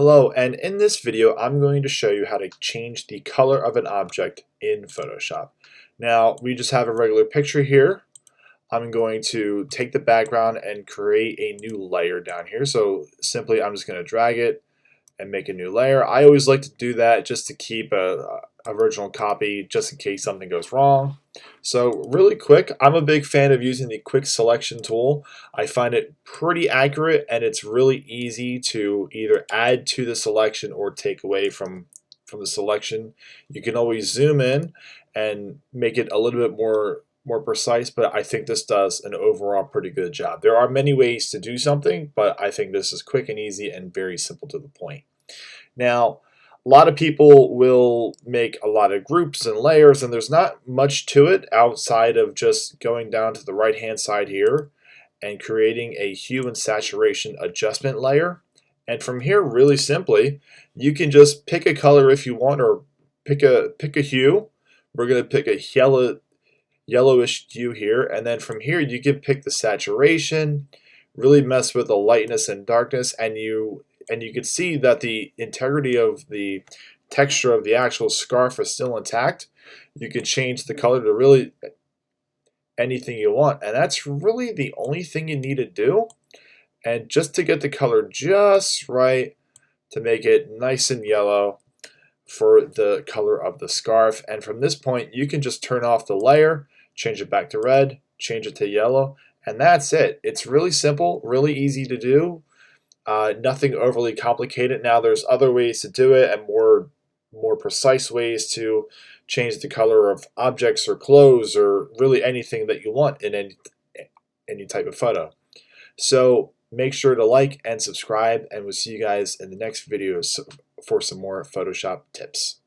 Hello, and in this video I'm going to show you how to change the color of an object in Photoshop. Now we just have a regular picture here. I'm going to take the background and create a new layer down here. So simply I'm just going to drag it and make a new layer. I always like to do that just to keep a original copy just in case something goes wrong. So really quick, I'm a big fan of using the quick selection tool. I find it pretty accurate and it's really easy to either add to the selection or take away from the selection. You can always zoom in and make it a little bit more precise, but I think this does an overall pretty good job. There are many ways to do something, but I think this is quick and easy and very simple to the point. Now, a lot of people will make a lot of groups and layers, and there's not much to it outside of just going down to the right hand side here and creating a hue and saturation adjustment layer. And from here, really simply, you can just pick a color if you want, or pick a hue. We're going to pick a yellowish hue here, and then from here you can pick the saturation, really mess with the lightness and darkness, and you can see that the integrity of the texture of the actual scarf is still intact. You can change the color to really anything you want, and that's really the only thing you need to do. And just to get the color just right to make it nice and yellow for the color of the scarf. And from this point you can just turn off the layer, change it back to red, change it to yellow, and that's it. It's really simple, really easy to do. Nothing overly complicated. Now there's other ways to do it and more precise ways to change the color of objects or clothes or really anything that you want in any type of photo. So make sure to like and subscribe, and we'll see you guys in the next videos for some more Photoshop tips.